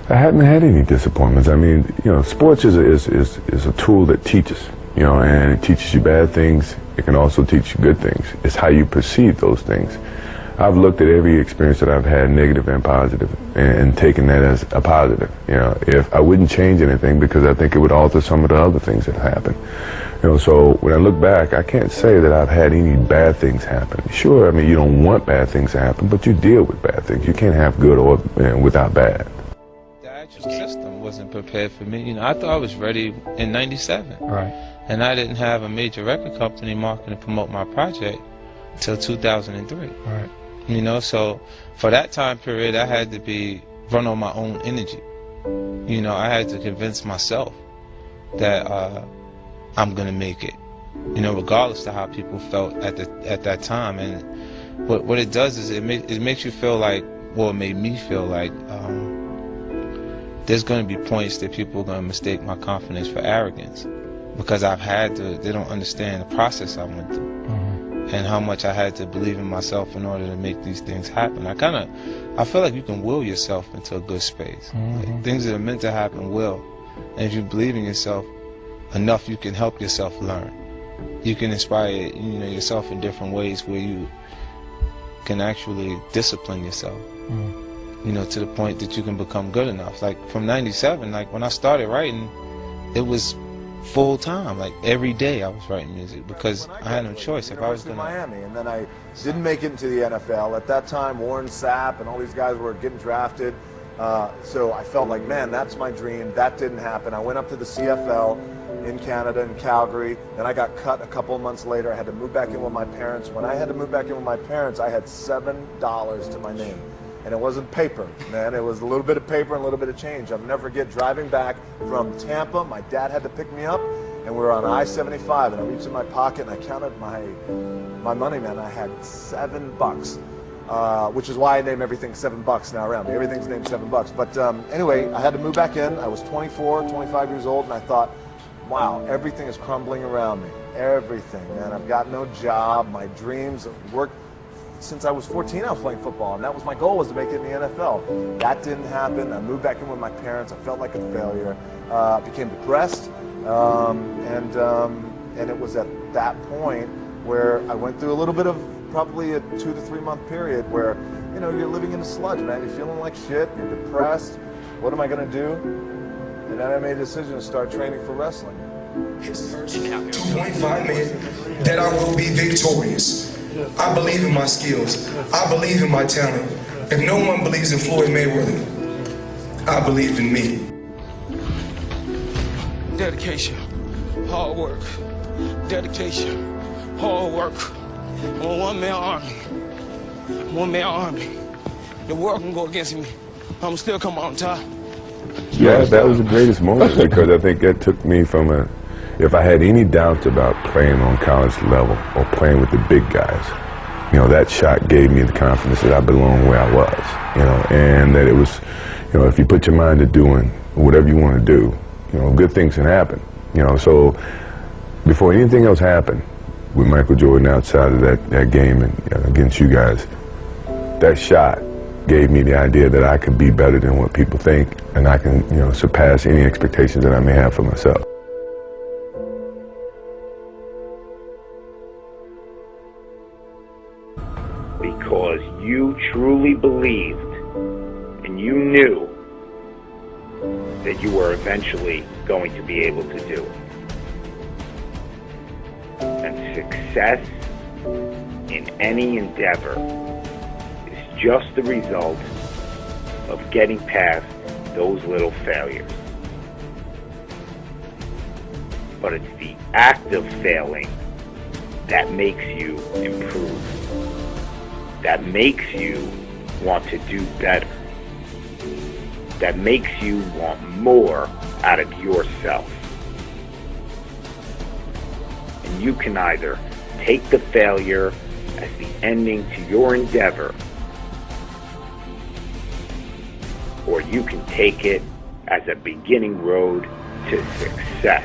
I haven't had any disappointments. I mean, you know, sports is a tool that teaches, you know, and it teaches you bad things. It can also teach you good things. It's how you perceive those things. I've looked at every experience that I've had, negative and positive, and taken that as a positive. You know, if I wouldn't change anything because I think it would alter some of the other things that happened. You know, so when I look back, I can't say that I've had any bad things happen. Sure, I mean, you don't want bad things to happen, but you deal with bad things. You can't have good or without bad. The actual system wasn't prepared for me. You know, I thought I was ready in '97. Right. And I didn't have a major record company marketing to promote my project until 2003. Right. You know, so for that time period, I had to run on my own energy. You know, I had to convince myself that I'm gonna make it. You know, regardless of how people felt at that time. And what it does is it makes you feel like, well, it made me feel like there's gonna be points that people are gonna mistake my confidence for arrogance, because they don't understand the process I went through. And how much I had to believe in myself in order to make these things happen. I feel like you can will yourself into a good space. Like, things that are meant to happen will. And if you believe in yourself enough, you can help yourself learn. You can inspire, you know, yourself in different ways where you can actually discipline yourself. You know, to the point that you can become good enough. Like from '97, like when I started writing, it was full time, like every day I was writing music because I had no choice. If I was going to Miami, and then I didn't make it into the NFL. At that time, Warren Sapp and all these guys were getting drafted. So I felt like, man, that's my dream. That didn't happen. I went up to the CFL in Canada, in Calgary. Then I got cut a couple of months later. I had to move back in with my parents. When I had to move back in with my parents, I had $7 to my name. And it wasn't paper, man. It was a little bit of paper and a little bit of change. I'll never forget driving back from Tampa. My dad had to pick me up, and we were on I-75, and I reached in my pocket, and I counted my money, man. I had $7, which is why I name everything $7 now around me. Everything's named $7. But anyway, I had to move back in. I was 24, 25 years old, and I thought, wow, everything is crumbling around me. Everything, man. I've got no job. My dreams work. Since I was 14, I was playing football, and that was my goal, was to make it in the NFL. That didn't happen. I moved back in with my parents. I felt like a failure. Became depressed, and it was at that point where I went through a little bit of probably a 2 to 3 month period where, you know, you're living in a sludge, man. You're feeling like shit. You're depressed. What am I going to do? And then I made a decision to start training for wrestling. It's 2.5 million that I will be victorious. I believe in my skills. I believe in my talent. If no one believes in Floyd Mayweather, I believe in me. Dedication, hard work. Dedication, hard work. I'm a one-man army. One-man army. The world can go against me. I'm still come on top. Yeah, that was the greatest moment because I think that took me from if I had any doubts about playing on college level or playing with the big guys, you know, that shot gave me the confidence that I belonged where I was, you know, and that it was, you know, if you put your mind to doing whatever you want to do, you know, good things can happen, you know. So before anything else happened with Michael Jordan outside of that game and against you guys, that shot gave me the idea that I could be better than what people think, and I can, you know, surpass any expectations that I may have for myself. Because you truly believed and you knew that you were eventually going to be able to do it. And success in any endeavor is just the result of getting past those little failures. But it's the act of failing that makes you improve, that makes you want to do better, that makes you want more out of yourself. And you can either take the failure as the ending to your endeavor, or you can take it as a beginning road to success.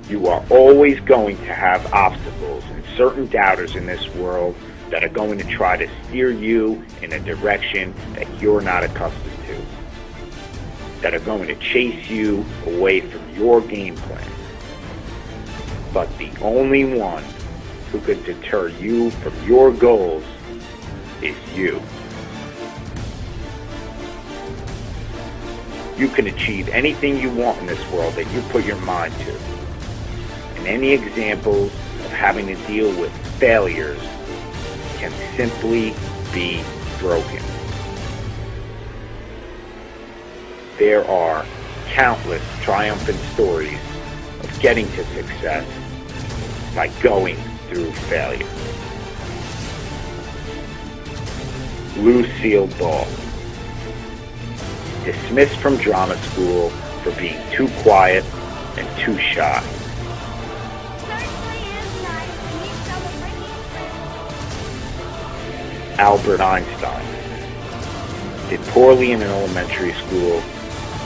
You are always going to have obstacles, and certain doubters in this world that are going to try to steer you in a direction that you're not accustomed to, that are going to chase you away from your game plan. But the only one who could deter you from your goals is you. You can achieve anything you want in this world that you put your mind to. And any examples of having to deal with failures can simply be broken. There are countless triumphant stories of getting to success by going through failure. Lucille Ball, dismissed from drama school for being too quiet and too shy. Albert Einstein did poorly in elementary school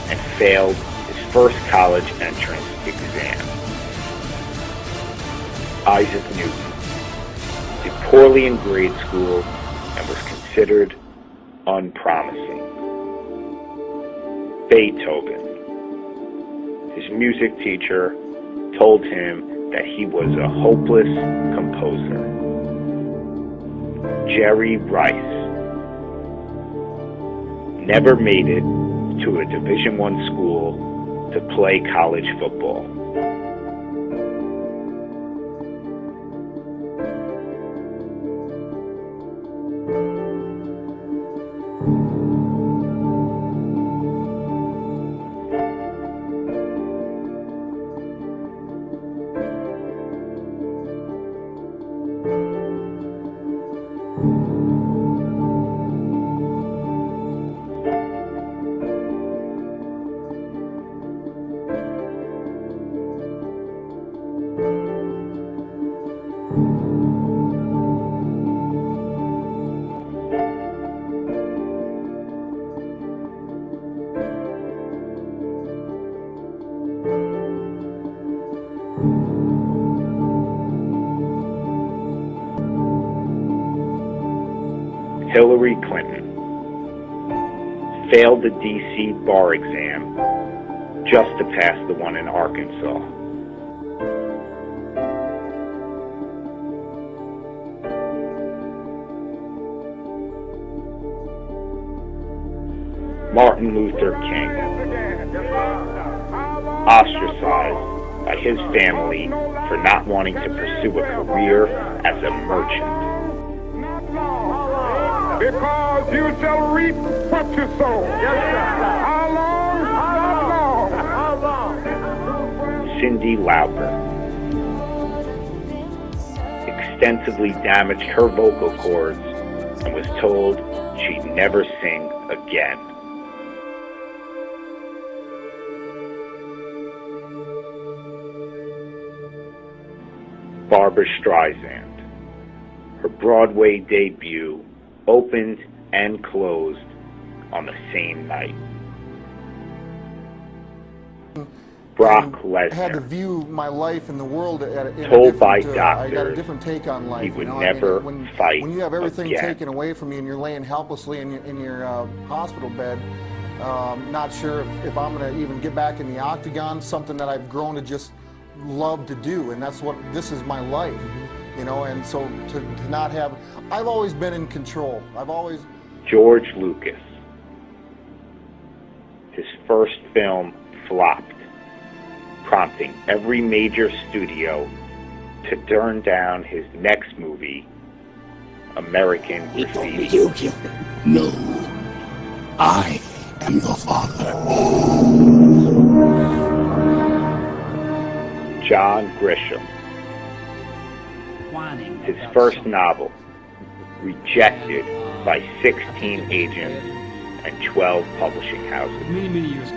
and failed his first college entrance exam. Isaac Newton did poorly in grade school and was considered unpromising. Beethoven, his music teacher, told him that he was a hopeless composer. Jerry Rice never made it to a Division I school to play college football. Hillary Clinton failed the D.C. bar exam just to pass the one in Arkansas. Martin Luther King, ostracized by his family for not wanting to pursue a career as a merchant. Because you shall reap what you sow. How long? How long? Cyndi Lauper extensively damaged her vocal cords and was told she'd never sing again. Barbra Streisand, her Broadway debut opened and closed on the same night. Brock I had to Lesnar, view my life in the world in told by I got a doctors different take on life. he would you know? never fight when you have everything again. taken away from you and you're laying helplessly in your hospital bed, not sure if I'm going to even get back in the octagon, something that I've grown to just love to do, and this is my life. You know, and so to not have, I've always been in control. George Lucas, his first film flopped, prompting every major studio to turn down his next movie, American Graffiti. You killed him. No, I am the father. John Grisham, his first novel, rejected by 16 agents and 12 publishing houses. Many years.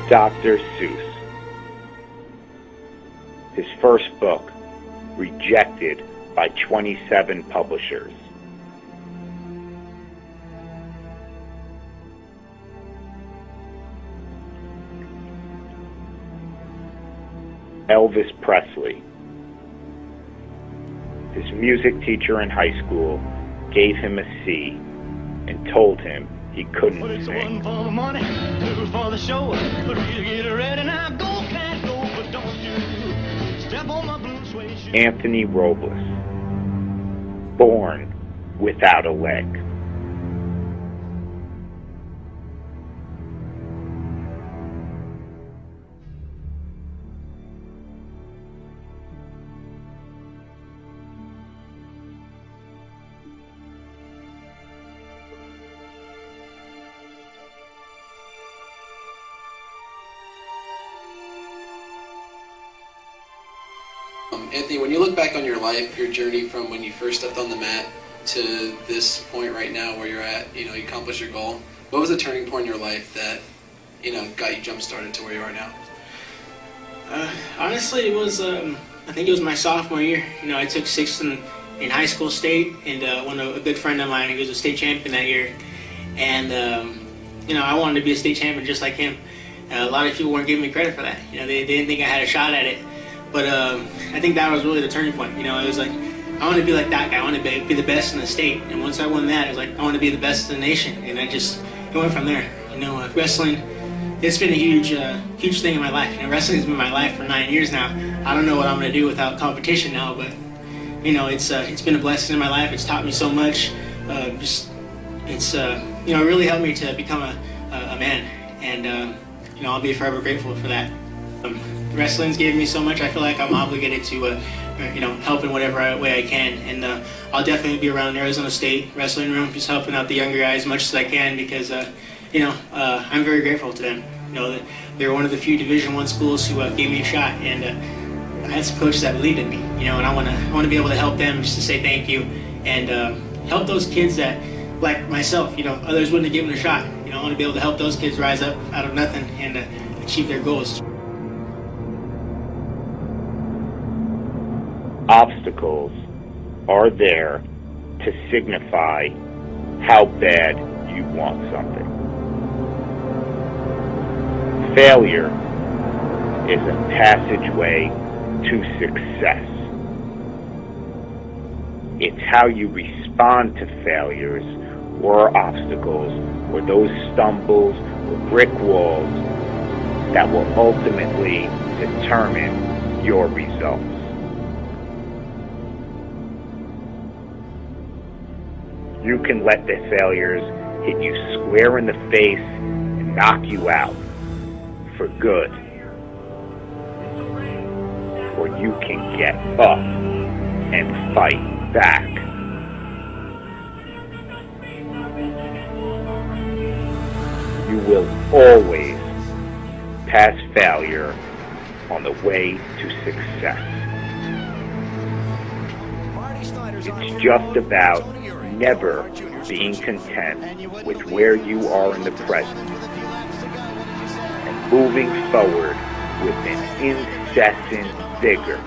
Dr. Seuss, his first book, rejected by 27 publishers. Elvis Presley. His music teacher in high school gave him a C and told him he couldn't sing. One for the money, two for the show. But you get ready now, go, can't go, but don't you step on my blue suede shoe. Anthony Robles, born without a leg. Anthony, when you look back on your life, your journey from when you first stepped on the mat to this point right now where you're at, you accomplished your goal, what was the turning point in your life that, got you jump-started to where you are now? Honestly, it was, I think it was my sophomore year. I took sixth in high school state, and a good friend of mine, he was a state champion that year. And, I wanted to be a state champion just like him. A lot of people weren't giving me credit for that. They didn't think I had a shot at it. But I think that was really the turning point. It was like, I want to be like that guy. I want to be the best in the state. And once I won that, it was like, I want to be the best in the nation. And it went from there. Wrestling, it's been a huge thing in my life. Wrestling's been my life for 9 years now. I don't know what I'm going to do without competition now, but it's been a blessing in my life. It's taught me so much. It really helped me to become a man. And I'll be forever grateful for that. Wrestling's gave me so much. I feel like I'm obligated to, help in whatever way I can. And I'll definitely be around Arizona State wrestling room, just helping out the younger guys as much as I can because, I'm very grateful to them. They're one of the few Division I schools who gave me a shot, and I had some coaches that believed in me. And I want to be able to help them, just to say thank you, and help those kids that, like myself, others wouldn't have given a shot. I want to be able to help those kids rise up out of nothing and achieve their goals. Obstacles are there to signify how bad you want something. Failure is a passageway to success. It's how you respond to failures or obstacles or those stumbles or brick walls that will ultimately determine your results. You can let the failures hit you square in the face and knock you out for good. Or you can get up and fight back. You will always pass failure on the way to success. It's just about never being content with where you are in the present and moving forward with an incessant vigor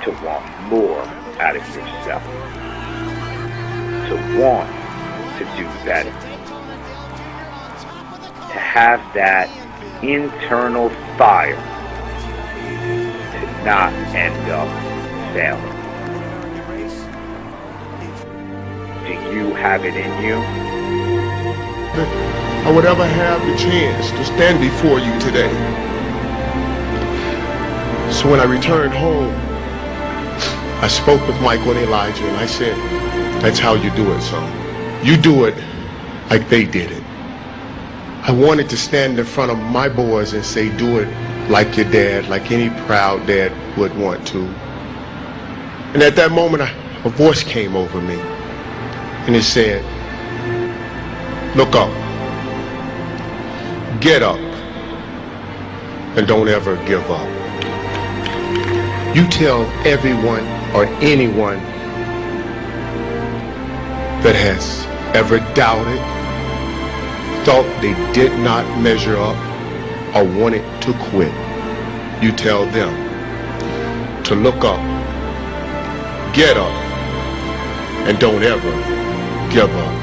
to want more out of yourself, to want to do better, to have that internal fire to not end up failing. Do you have it in you? I would ever have the chance to stand before you today. So when I returned home, I spoke with Michael and Elijah, and I said, that's how you do it, son. You do it like they did it. I wanted to stand in front of my boys and say, do it like your dad, like any proud dad would want to. And at that moment, a voice came over me. And it said, look up, get up, and don't ever give up. You tell everyone or anyone that has ever doubted, thought they did not measure up, or wanted to quit, you tell them to look up, get up, and don't ever give up.